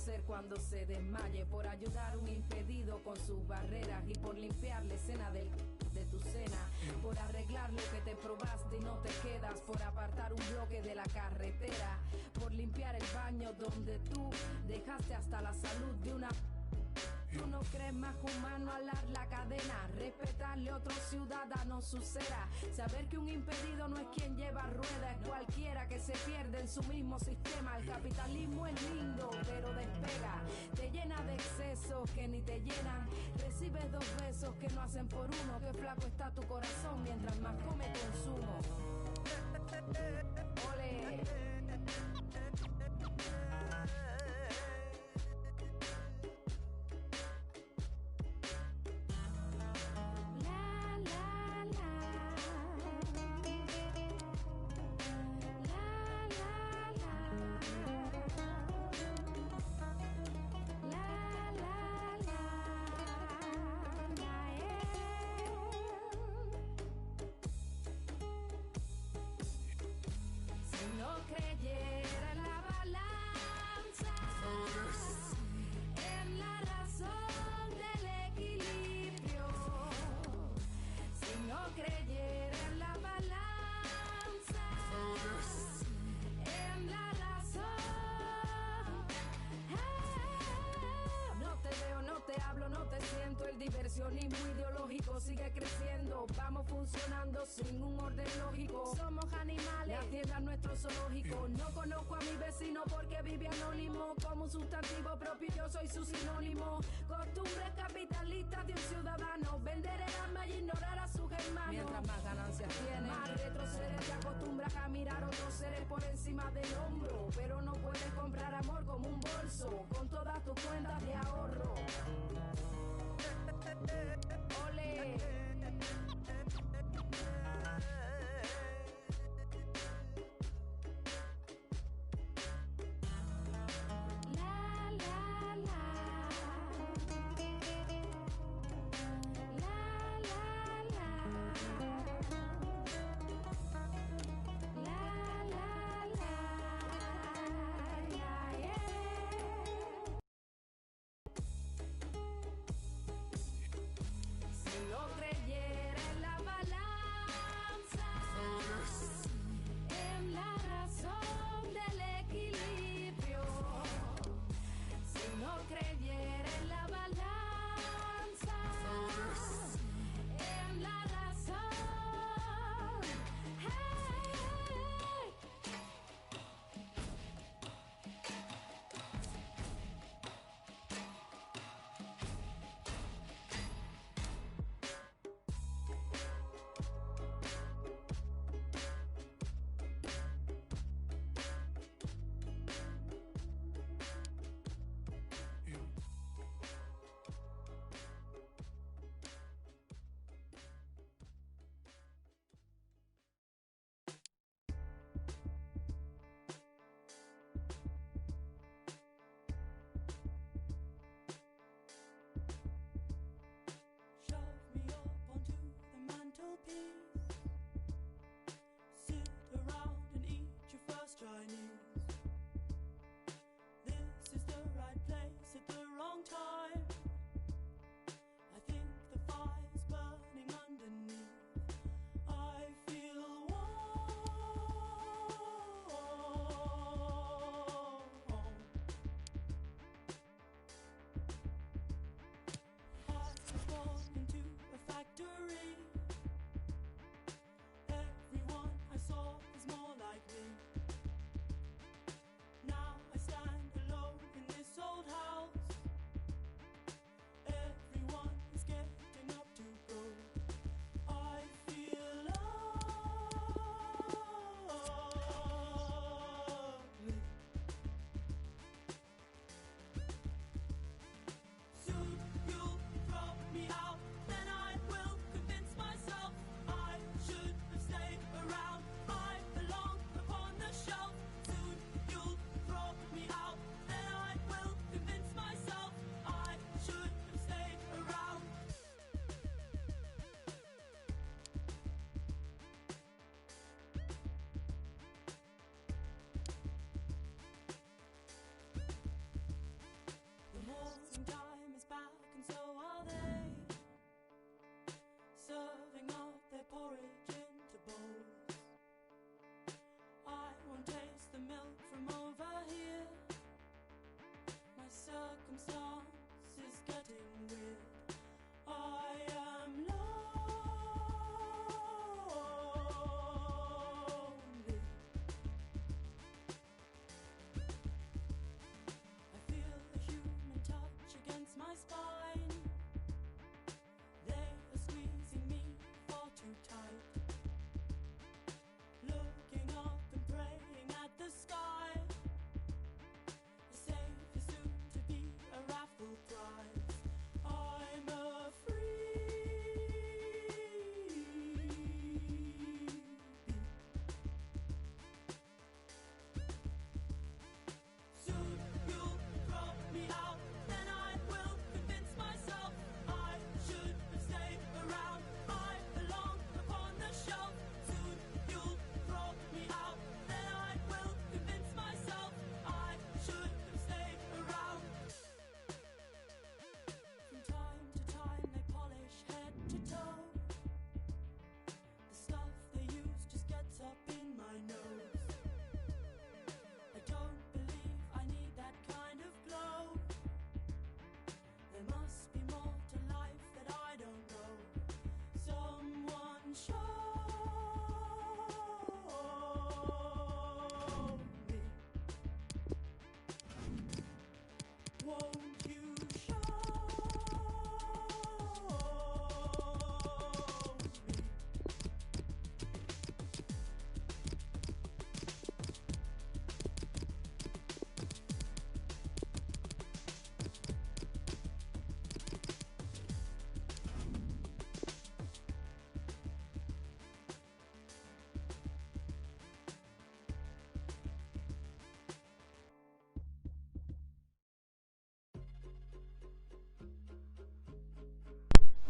ser cuando se desmaye, por ayudar a un impedido con sus barreras y por limpiar la escena de tu cena, por arreglar lo que te probaste y no te quedas, por apartar un bloque de la carretera, por limpiar el baño donde tú dejaste hasta la salud de una... Tú no crees más humano alar la cadena, respetarle a otro ciudadano su cera, saber que un impedido no es quien lleva ruedas, es cualquiera que se pierde en su mismo sistema. El capitalismo es lindo, pero despega, te llena de excesos que ni te llenan, recibes 2 besos que no hacen por uno, que flaco está tu corazón mientras más come consumo. Ole. Diversionismo ideológico sigue creciendo, vamos funcionando sin un orden lógico. Somos animales, la tierra es nuestro zoológico. No conozco a mi vecino porque vive anónimo. Como un sustantivo propio yo soy su sinónimo. Costumbres capitalistas de un ciudadano, vender el alma y ignorar a sus hermanos. Mientras más ganancias tienes, más retrocedes, te acostumbras a mirar a otros seres por encima del hombro. Pero no puedes comprar amor como un bolso, con todas tus cuentas de ahorro. Ole.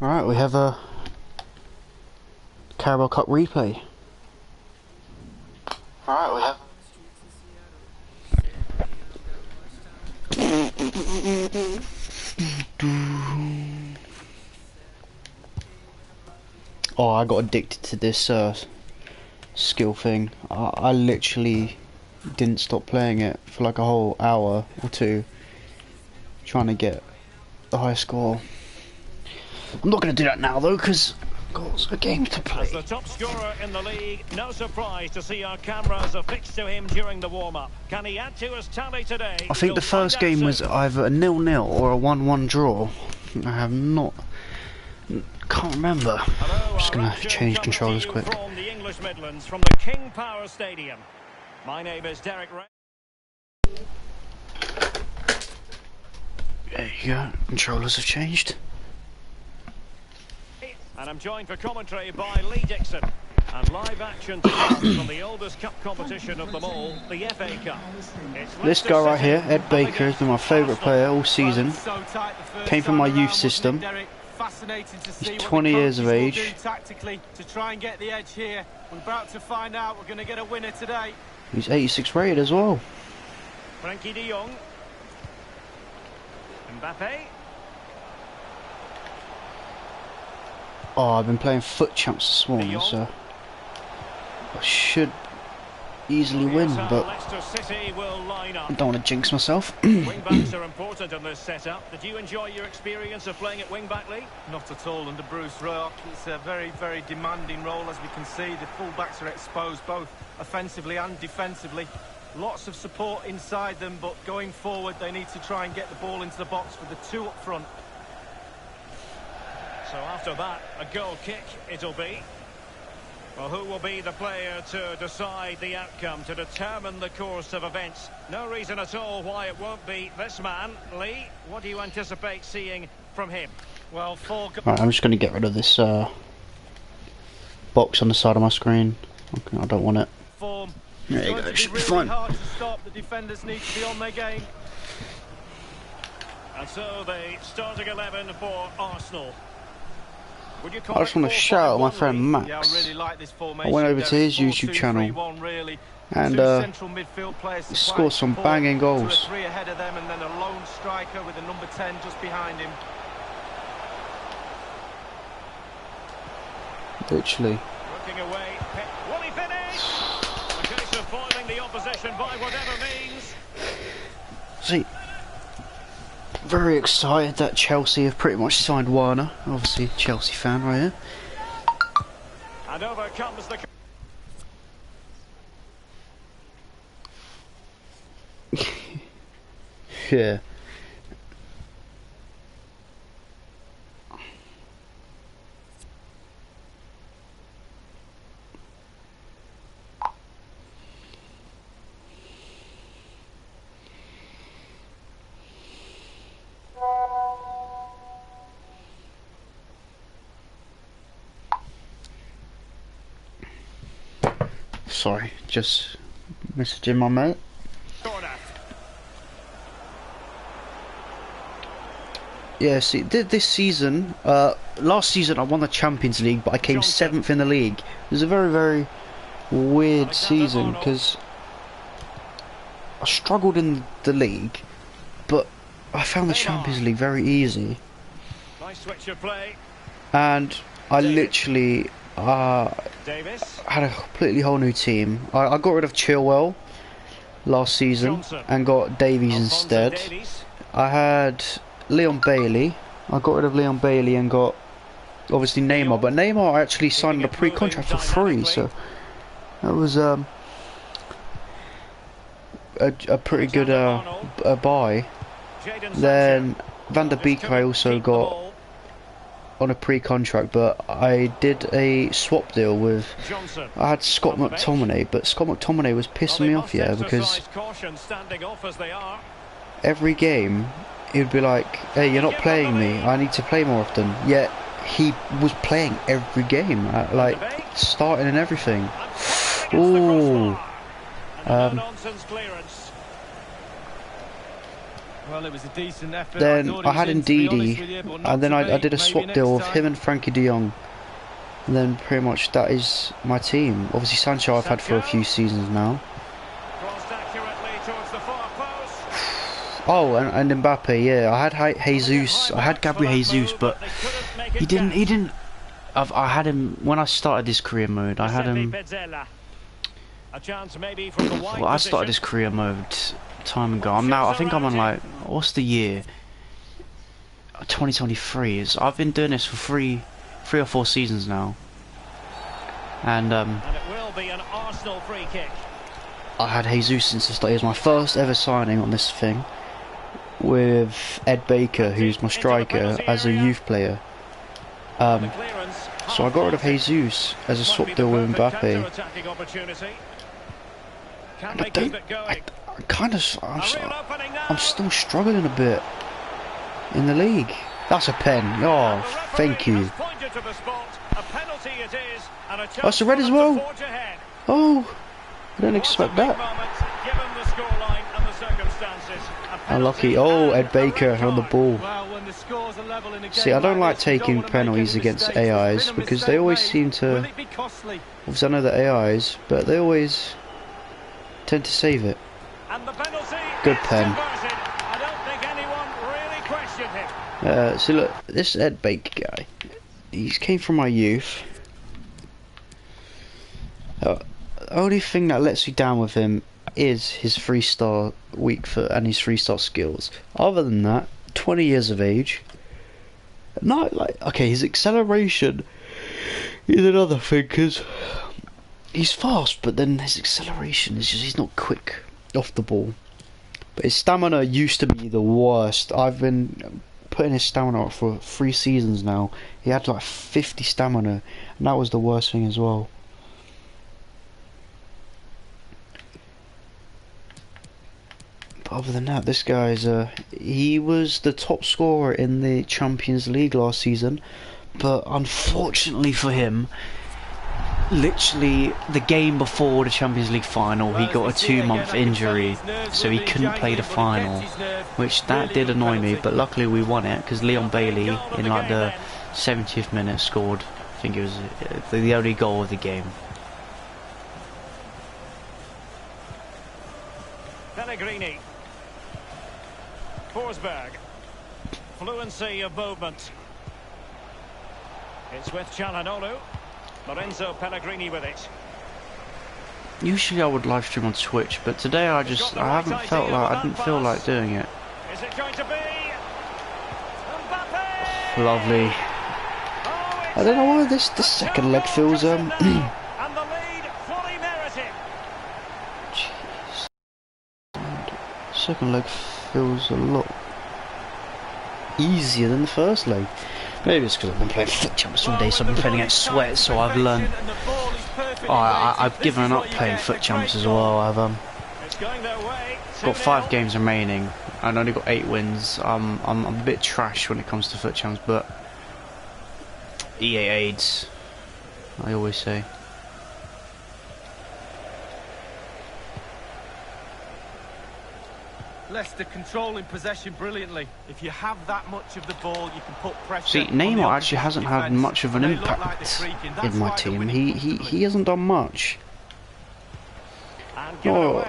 Alright, we have a Carabao Cup replay. Alright, we have... Oh, I got addicted to this skill thing. I literally didn't stop playing it for like a whole hour or two, trying to get the high score. I'm not going to do that now though, because I've got a game to play. As the top scorer in the league, no surprise to see our cameras affixed to him during the warm-up. Can he add to his tally today? I think the first game was either a 0-0 or a 1-1 draw. I have not... can't remember. Hello, I'm just going to change controllers quick. From the English Midlands, from the King Power Stadium. My name is Derek Ray. There you go, controllers have changed. And I'm joined for commentary by Lee Dixon. And live action to come from the oldest cup competition of them all, the FA Cup. This guy right here, Ed Baker, has been my favourite player all season. Came from my youth system. He's 20 years of age. To try and get the edge here. We're about to find out. We're going to get a winner today. He's 86 rated as well. Frankie de Jong. Mbappe. Oh, I've been playing foot champs this morning, so I should easily win, but Leicester City will line up. I don't want to jinx myself. Wing-backs are important in this setup. Did you enjoy your experience of playing at wing-back, Lee? Not at all under Bruce Rock. It's a very, very demanding role, as we can see. The full-backs are exposed both offensively and defensively. Lots of support inside them, but going forward they need to try and get the ball into the box for the two up front. So after that, a goal kick it'll be. Well, who will be the player to decide the outcome, to determine the course of events? No reason at all why it won't be this man. Lee, what do you anticipate seeing from him? Well, Right, I'm just going to get rid of this box on the side of my screen. Okay, I don't want it. Form. There you go, it should be fine. Hard to stop. The defenders need to be on their game. And so the starting 11 for Arsenal. I just want to shout at my friend Max. Yeah, I really like this I went over to his YouTube channel and he scored some banging goals. Three ahead of them, and then a lone striker with a number 10 just behind him. Literally. Looking away, will he finish? A case of foiling the opposition by whatever means. See, very excited that Chelsea have pretty much signed Werner. Obviously, a Chelsea fan right here. And over comes the... Yeah. Sorry, just messaging my mate. Yeah, see, this season, last season I won the Champions League, but I came 7th in the league. It was a very, very weird season, because I struggled in the league, but I found the Champions League very easy. Nice switch of play. And I literally had a completely whole new team. I got rid of Chilwell last season and got Davies instead. I had Leon Bailey. I got rid of Leon Bailey and got obviously Neymar, but Neymar actually signed a pre-contract for free, so that was a pretty good buy. Then Van der Beek I also got on a pre-contract, but I did a swap deal with... I had Scott McTominay, but Scott McTominay was pissing me off, yeah, because every game he would be like, hey, you're not playing me, I need to play more often. Yet he was playing every game, like starting and everything. Ooh. Well, it was a decent effort. Then I had Ndidi, and then I did a swap deal with him and Frankie de Jong. And then pretty much that is my team. Obviously Sancho I've had for a few seasons now. Oh, and Mbappe, yeah. I had Jesus. I had Gabriel Jesus, but he didn't. I had him when I started this career mode. I had him. Well, I started this career mode time ago. I think I'm on like, what's the year? 2023. I've been doing this for three or four seasons now. And it will be an Arsenal free kick. I had Jesus since the start. It was my first ever signing on this thing with Ed Baker, who's my striker, as a youth player. So I got rid of Jesus as a swap deal with Mbappe. I'm still struggling a bit in the league. That's a pen. Oh, thank you. That's a red as well. Oh, I didn't expect that. Unlucky. Oh, Ed Baker on the ball. See, I don't like taking penalties against AIs because they always seem to. Obviously, I know the AIs, but they always tend to save it. Good pen. So look, this Ed Baker guy, he came from my youth. The only thing that lets me down with him is his 3-star weak foot and his 3-star skills. Other than that, 20 years of age. Not like, okay, his acceleration is another thing because he's fast, but then his acceleration is just, he's not quick off the ball. But his stamina used to be the worst. I've been putting his stamina up for 3 seasons now. He had like 50 stamina, and that was the worst thing as well. But other than that, this guy's he was the top scorer in the Champions League last season, but unfortunately for him, literally the game before the Champions League final, he got a 2-month injury, so he couldn't play the final, which that did annoy me. But luckily we won it because Leon Bailey in like the 70th minute scored. I think it was the only goal of the game. Pellegrini. Forsberg. Fluency of movement. It's with Çalhanoğlu. Lorenzo Pellegrini with it. Usually I would live stream on Twitch, but today I didn't feel like doing it. Is it going to be Mbappe? Lovely. I don't know why this second leg feels and the lead fully merited. Jeez. Second leg feels a lot easier than the first leg. Maybe it's because I've been playing foot champs all day, so I've been playing against sweat, so I've learned. I've given up playing foot champs as well. I've got 5 games remaining and only got 8 wins. I'm a bit trash when it comes to foot champs, but EA AIDS, I always say. Leicester controlling possession brilliantly. If you have that much of the ball, you can put pressure. See, Neymar actually hasn't had much of an impact in my team. He hasn't done much. Oh,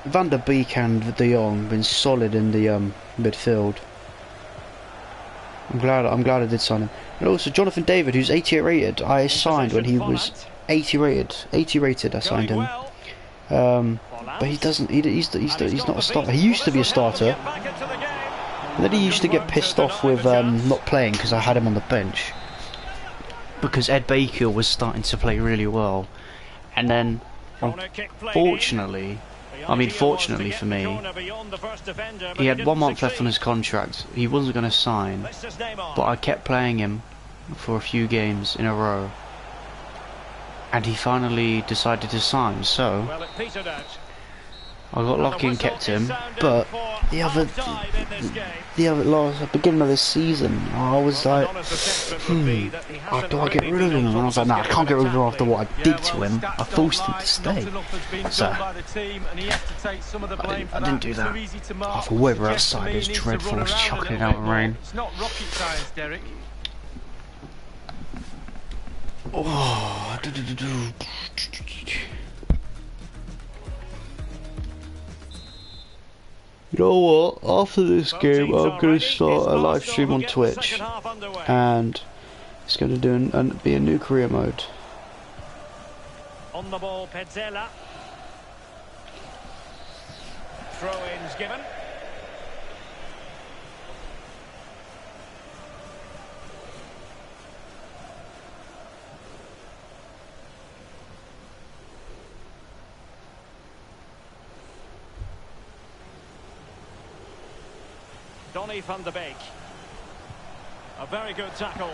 Van der Beek and De Jong been solid in the midfield. I'm glad I did sign him. And also Jonathan David, who's 88 rated. I signed when he was 80 rated. 80 rated. I signed him. But he doesn't. He's not a starter. He used to be a starter. And then he used to get pissed off with not playing because I had him on the bench. Because Ed Baker was starting to play really well, and then fortunately for me, he had 1 month left on his contract. He wasn't going to sign, but I kept playing him for a few games in a row, and he finally decided to sign. So I got lucky and kept him, but the other beginning of this season, I was like, do I get rid of him? And I was like, nah, I can't get rid of him after what I did to him. I forced him to stay. So, I didn't do that. I thought weather outside is dreadful, it's chucking out in rain. It's not rocket science, Derek. Oh, you know what? After this game, I'm going to start a live stream on Twitch, and it's going to be a new career mode. On the ball, Pezzella. Throw-ins given. Donny van de Beek. A very good tackle.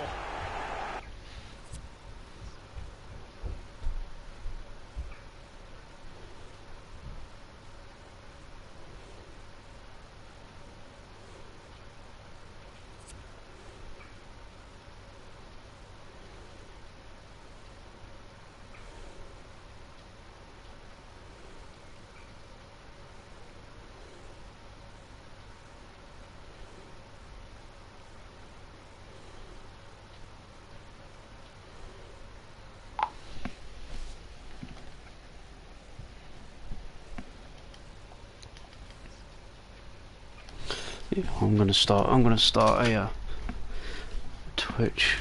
Yeah, I'm gonna start a Twitch